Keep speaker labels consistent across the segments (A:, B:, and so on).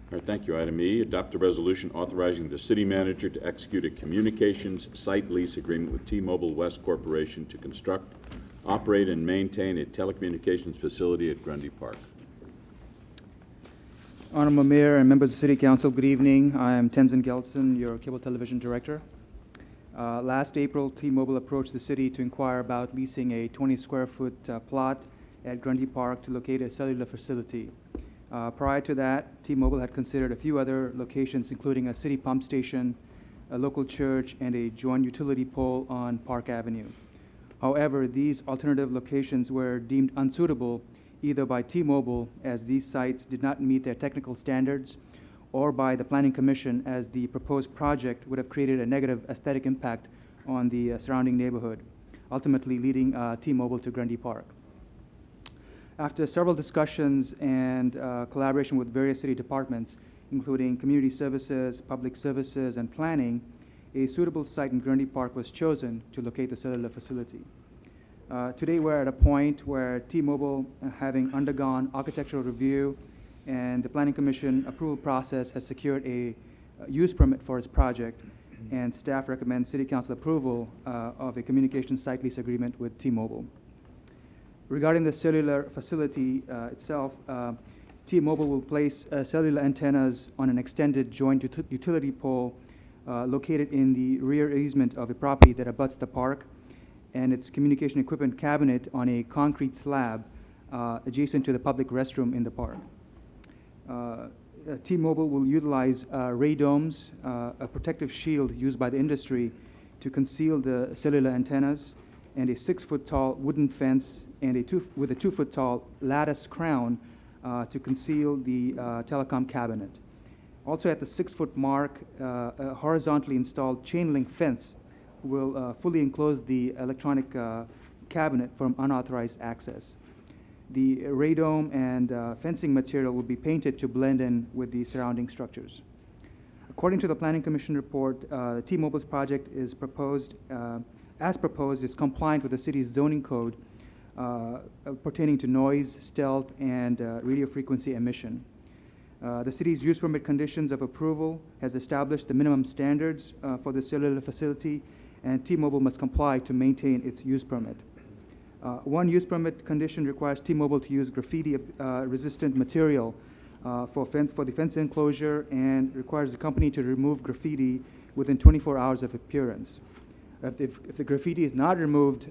A: All right, thank you. Item E, adopt a resolution authorizing the city manager to execute a communications site lease agreement with T-Moble West Corporation to construct, operate, and maintain a telecommunications facility at Grundy Park.
B: Honorable Mayor and members of the City Council, good evening. I am Tenzin Gelson, your cable television director. Last April, T-Moble approached the city to inquire about leasing a 20-square-foot plot at Grundy Park to locate a cellular facility. Prior to that, T-Moble had considered a few other locations, including a city pump station, a local church, and a joint utility pole on Park Avenue. However, these alternative locations were deemed unsuitable either by T-Moble, as these sites did not meet their technical standards, or by the Planning Commission, as the proposed project would have created a negative aesthetic impact on the surrounding neighborhood, ultimately leading T-Moble to Grundy Park. After several discussions and collaboration with various city departments, including community services, public services, and planning, a suitable site in Grundy Park was chosen to locate the cellular facility. Today we're at a point where T-Moble, having undergone architectural review and the Planning Commission approval process, has secured a use permit for its project, and staff recommends City Council approval of a communications site lease agreement with T-Moble. Regarding the cellular facility itself, T-Moble will place cellular antennas on an extended joint utility pole located in the rear easement of a property that abuts the park, and its communication equipment cabinet on a concrete slab adjacent to the public restroom in the park. T-Moble will utilize radomes, a protective shield used by the industry to conceal the cellular antennas, and a 6-foot-tall wooden fence and with a 2-foot-tall lattice crown to conceal the telecom cabinet. Also at the 6-foot mark, a horizontally installed chain link fence will fully enclose the electronic cabinet from unauthorized access. The radome and fencing material will be painted to blend in with the surrounding structures. According to the Planning Commission report, T-Mobile's project is is compliant with the city's zoning code pertaining to noise, stealth, and radio frequency emission. The city's use permit conditions of approval has established the minimum standards for the cellular facility, and T-Moble must comply to maintain its use permit. One use permit condition requires T-Moble to use graffiti-resistant material for the fence enclosure, and requires the company to remove graffiti within 24 hours of appearance. If the graffiti is not removed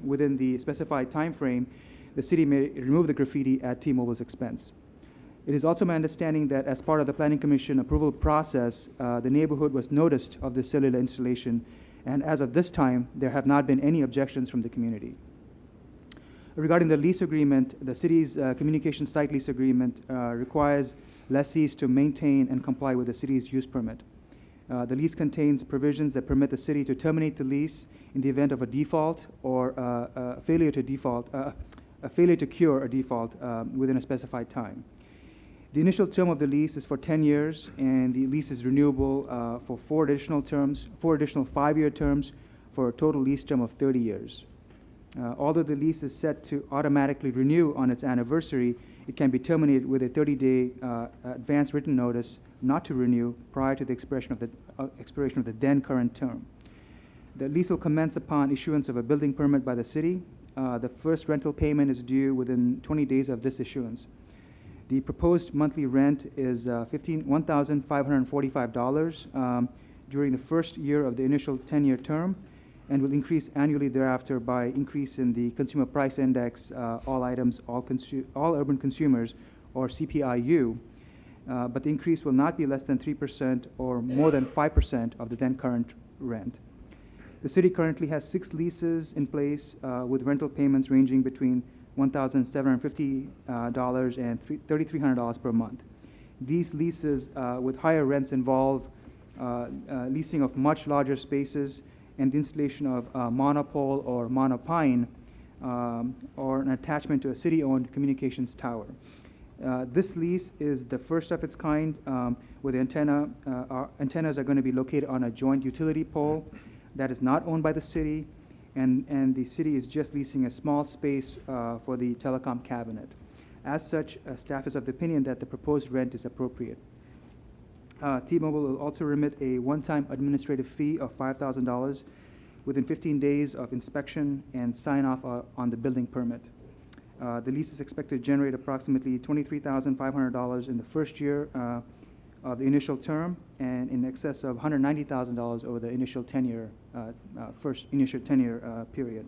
B: within the specified time frame, the city may remove the graffiti at T-Mobile's expense. It is also my understanding that as part of the Planning Commission approval process, the neighborhood was noticed of the cellular installation, and as of this time, there have not been any objections from the community. Regarding the lease agreement, the city's communication site lease agreement requires lessees to maintain and comply with the city's use permit. The lease contains provisions that permit the city to terminate the lease in the event of a default or a failure to cure a default within a specified time. The initial term of the lease is for 10 years, and the lease is renewable for 4 additional 5-year terms, for a total lease term of 30 years. Although the lease is set to automatically renew on its anniversary, it can be terminated with a 30-day advance written notice not to renew prior to the expiration of the then current term. The lease will commence upon issuance of a building permit by the city. The first rental payment is due within 20 days of this issuance. The proposed monthly rent is $1,545 during the first year of the initial 10-year term, and will increase annually thereafter by increase in the Consumer Price Index, all items, all urban consumers, or CPIU, but the increase will not be less than 3% or more than 5% of the then current rent. The city currently has 6 leases in place with rental payments ranging between $1,750 and $3,300 per month. These leases with higher rents involve leasing of much larger spaces and the installation of monopole or monopine or an attachment to a city-owned communications tower. This lease is the first of its kind, where the antennas are going to be located on a joint utility pole that is not owned by the city, and the city is just leasing a small space for the telecom cabinet. As such, staff is of the opinion that the proposed rent is appropriate. T-Mobile will also remit a one-time administrative fee of $5,000 within 15 days of inspection and sign-off on the building permit. The lease is expected to generate approximately $23,500 in the first year of the initial term, and in excess of $190,000 over the initial 10-year period.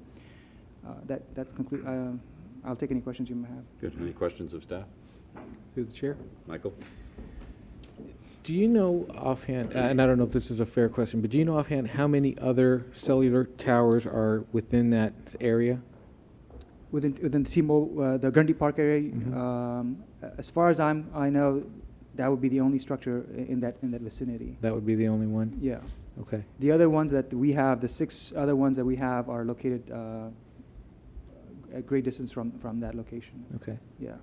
B: That's complete. I'll take any questions you may have.
A: Good. Any questions of staff?
C: Through the chair.
A: Michael?
C: Do you know offhand, and I don't know if this is a fair question, but do you know offhand how many other cellular towers are within that area?
B: Within the T-Mobile, the Grundy Park area, as far as I know, that would be the only structure in that vicinity.
C: That would be the only one?
B: Yeah.
C: Okay.
B: The other ones that we have, the 6 other ones that we have, are located a great distance from that location.
C: Okay.
B: Yeah.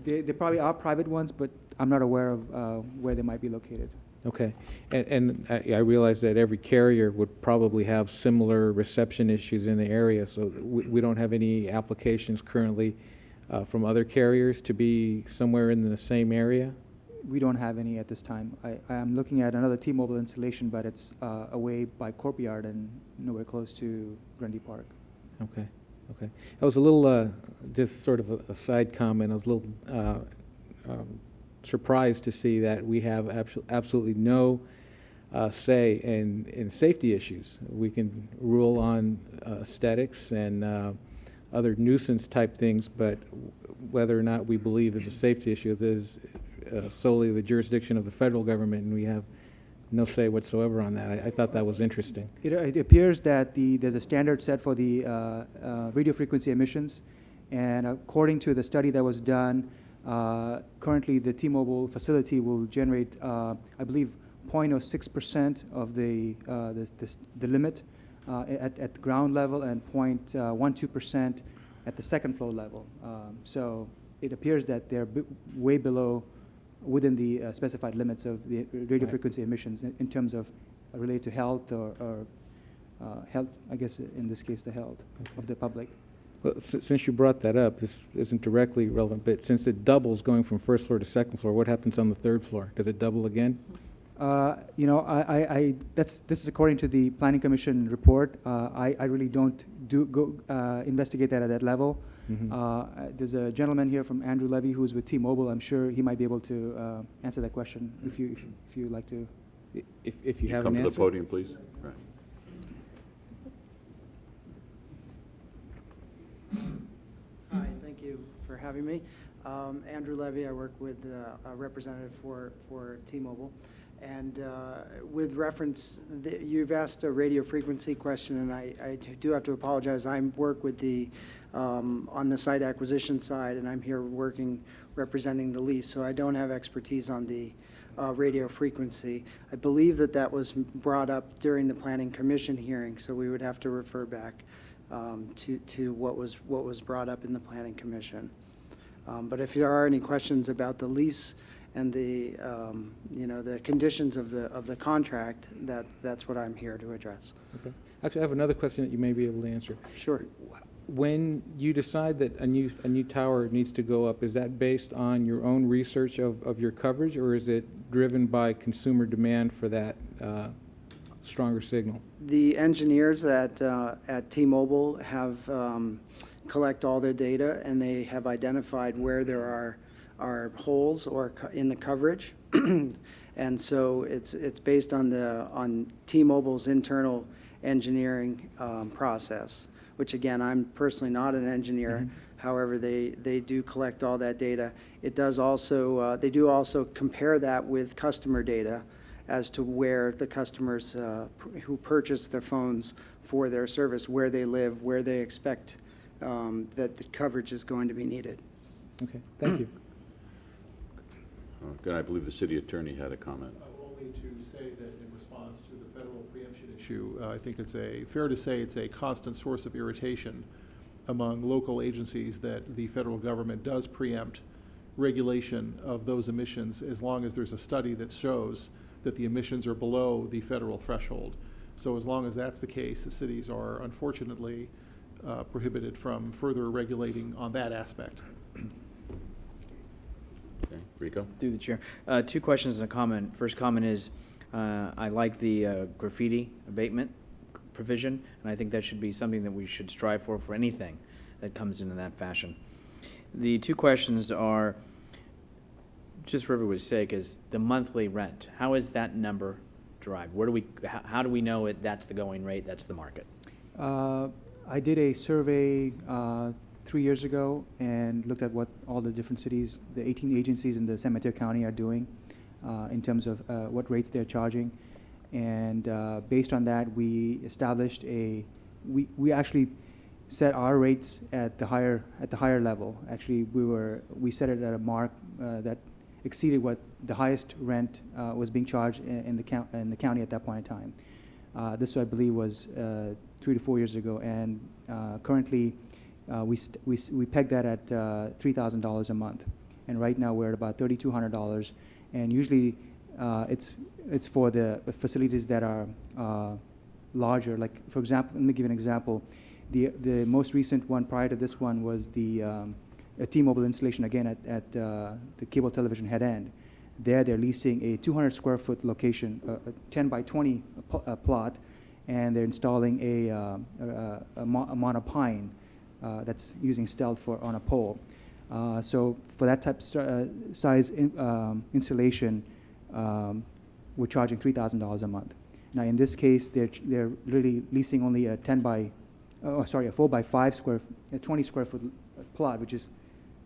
B: They probably are private ones, but I'm not aware of where they might be located.
C: Okay. And I realize that every carrier would probably have similar reception issues in the area, so we don't have any applications currently from other carriers to be somewhere in the same area?
B: We don't have any at this time. I am looking at another T-Mobile installation, but it's away by Courtyard and nowhere close to Grundy Park.
C: Okay. Okay. I was a little, just sort of a side comment, I was a little surprised to see that we have absolutely no say in safety issues. We can rule on aesthetics and other nuisance type things, but whether or not we believe is a safety issue is solely the jurisdiction of the federal government, and we have no say whatsoever on that. I thought that was interesting.
B: It appears that there's a standard set for the radio frequency emissions, and according to the study that was done, currently the T-Mobile facility will generate, I believe, 0.06% of the limit at ground level, and 0.12% at the second floor level. So it appears that they're way below, within the specified limits of the radio
C: Right.
B: frequency emissions in terms of related to health or health, I guess in this case, the health of the public.
C: Well, since you brought that up, this isn't directly relevant, but since it doubles going from first floor to second floor, what happens on the third floor? Does it double again?
B: You know, this is according to the Planning Commission report. I really don't investigate that at that level. There's a gentleman here from Andrew Levy who's with T-Mobile. I'm sure he might be able to answer that question if you like to.
C: If you have
A: Come
C: an
A: to
C: answer?
A: the podium, please. Right.
D: Hi, thank you for having me. Andrew Levy, I work with a representative for T-Mobile. And with reference, you've asked a radio frequency question, and I do have to apologize. I work with on the site acquisition side, and I'm here representing the lease, so I don't have expertise on the radio frequency. I believe that was brought up during the Planning Commission hearing, so we would have to refer back to what was brought up in the Planning Commission. But if there are any questions about the lease and the conditions of the contract, that's what I'm here to address.
C: Okay. Actually, I have another question that you may be able to answer.
D: Sure.
C: When you decide that a new tower needs to go up, is that based on your own research of your coverage, or is it driven by consumer demand for that stronger signal?
D: The engineers at T-Mobile have collect all their data, and they have identified where there are holes or in the coverage, and so it's based on T-Mobile's internal engineering process, which again, I'm personally not an engineer. Mm-hmm. However, they do collect all that data. It does also they do also compare that with customer data as to where the customers who purchase their phones for their service, where they live, where they expect that the coverage is going to be needed.
C: Okay, thank you.
A: Good. I believe the city attorney had a comment.
E: Only to say that in response to the federal preemption issue, I think it's fair to say it's a constant source of irritation among local agencies that the federal government does preempt regulation of those emissions as long as there's a study that shows that the emissions are below the federal threshold. So as long as that's the case, the cities are unfortunately prohibited from further regulating on that aspect.
A: Okay. Rico?
F: Through the chair. Two questions and a comment. First comment is, I like the graffiti abatement provision, and I think that should be something that we should strive for anything that comes in that fashion. The two questions are, just for everybody's sake, is the monthly rent. How is that number derived? How do we know that's the going rate, that's the market?
B: I did a survey 3 years ago and looked at what all the different cities, the 18 agencies in the San Mateo County are doing in terms of what rates they're charging. And based on that, we established we actually set our rates at the higher level. Actually, we set it at a mark that exceeded what the highest rent was being charged in the county at that point in time. This, I believe, was 3 to 4 years ago, and currently we pegged that at $3,000 a month, and right now we're at about $3,200, and usually it's for the facilities that are larger. Like, for example, let me give you an example. The most recent one prior to this one was a T-Moble installation again at the cable television head end. They're leasing a 200 square foot location, a 10 by 20 plot, and they're installing a monopine that's using stealth on a pole. So for that type size installation, we're charging $3,000 a month. Now in this case, they're really leasing only a 4 by 5 a 20 square foot plot, which is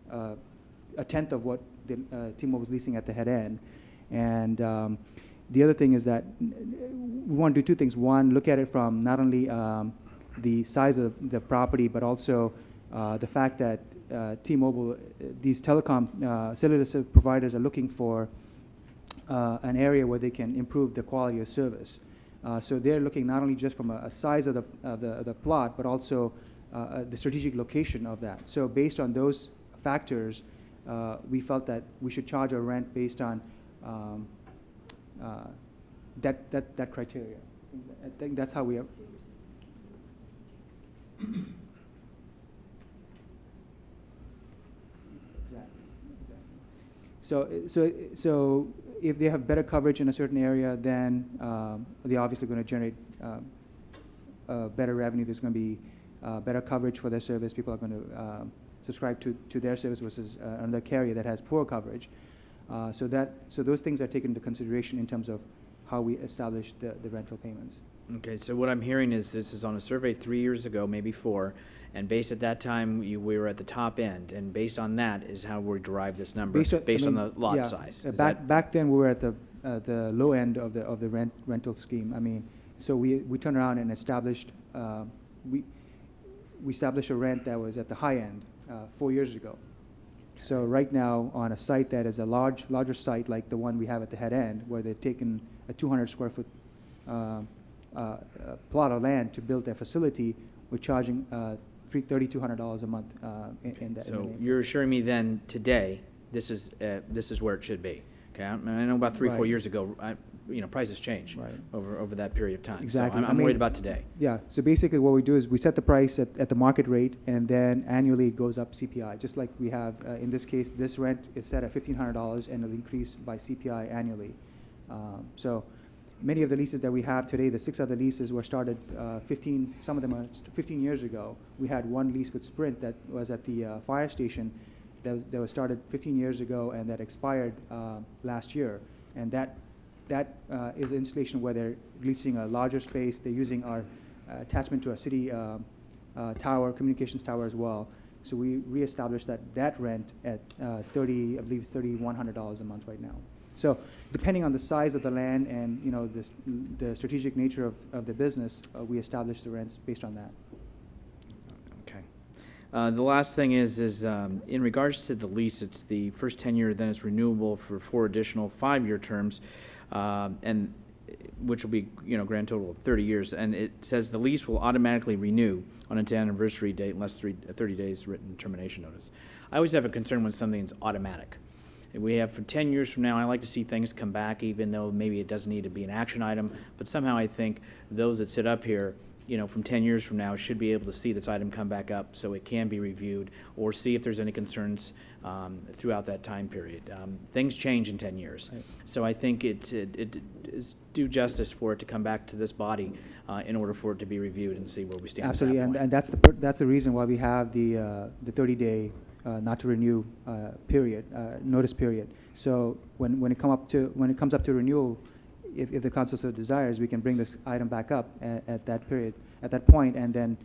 B: a tenth of what the T-Mobile is leasing at the head end. And the other thing is that we want to do two things. One, look at it from not only the size of the property, but also the fact that T-Mobile, these telecom cellular providers are looking for an area where they can improve the quality of service. So they're looking not only just from a size of the plot, but also the strategic location of that. So based on those factors, we felt that we should charge a rent based on that criteria. I think that's how we have. So if they have better coverage in a certain area, then they're obviously going to generate better revenue. There's going to be better coverage for their service. People are going to subscribe to their service versus another carrier that has poor coverage. So those things are taken into consideration in terms of how we establish the rental payments.
F: Okay, so what I'm hearing is this is on a survey 3 years ago, maybe 4, and based at that time, we were at the top end, and based on that is how we derive this number, based on the lot size.
B: Back then, we were at the low end of the rental scheme. I mean, so we turned around and established we established a rent that was at the high end 4 years ago. So right now, on a site that is a larger site like the one we have at the head end, where they've taken a 200 square foot plot of land to build their facility, we're charging $3,200 a month in that.
F: So you're assuring me then today this is where it should be. Okay, I know about 3 or 4 years ago, prices change over that period of time.
B: Exactly.
F: So I'm worried about today.
B: Yeah. So basically, what we do is we set the price at the market rate, and then annually it goes up CPI, just like we have in this case. This rent is set at $1,500, and it'll increase by CPI annually. So many of the leases that we have today, the 6 other leases were started some of them are 15 years ago. We had one lease with Sprint that was at the fire station that was started 15 years ago and that expired last year. And that is an installation where they're leasing a larger space. They're using our attachment to a city tower, communications tower as well. So we reestablished that rent at I believe it's $3,100 a month right now. So depending on the size of the land and the strategic nature of the business, we establish the rents based on that.
F: Okay. The last thing is in regards to the lease, it's the first 10 year, then it's renewable for 4 additional 5-year terms, and which will be grand total of 30 years. And it says the lease will automatically renew on its anniversary date unless 30 days written termination notice. I always have a concern when something's automatic. We have for 10 years from now, I like to see things come back, even though maybe it doesn't need to be an action item. But somehow I think those that sit up here from 10 years from now, should be able to see this item come back up so it can be reviewed, or see if there's any concerns throughout that time period. Things change in 10 years.
C: Right.
F: So I think it is due justice for it to come back to this body in order for it to be reviewed and see where we stand
B: Absolutely,
F: at that
B: and
F: point.
B: that's the reason why we have the 30-day not to renew period, notice period. So when it comes up to renewal, if the council so desires, we can bring this item back up at that point, and then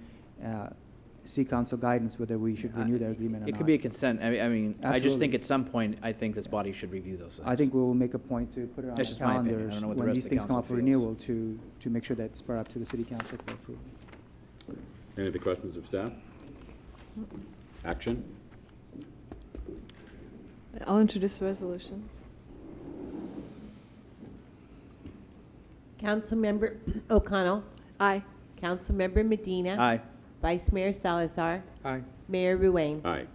B: seek council guidance whether we should renew the agreement or not.
F: It could be a consent. I mean, I just
B: Absolutely.
F: think at some point, I think this body should review those things.
B: I think we'll make a point to put it on
F: That's
B: the
F: just my opinion. I
B: calendars
F: don't know what the
B: when
F: rest
B: these
F: of the
B: things come up for
F: council feels.
B: renewal to make sure that it's brought up to the city council for approval.
A: Any other questions of staff? Action?
G: I'll introduce the resolution.
H: Councilmember O'Connell.
G: Aye.
H: Councilmember Medina.
F: Aye.
H: Vice Mayor Salazar.
C: Aye.
H: Mayor Ruane.
A: Aye.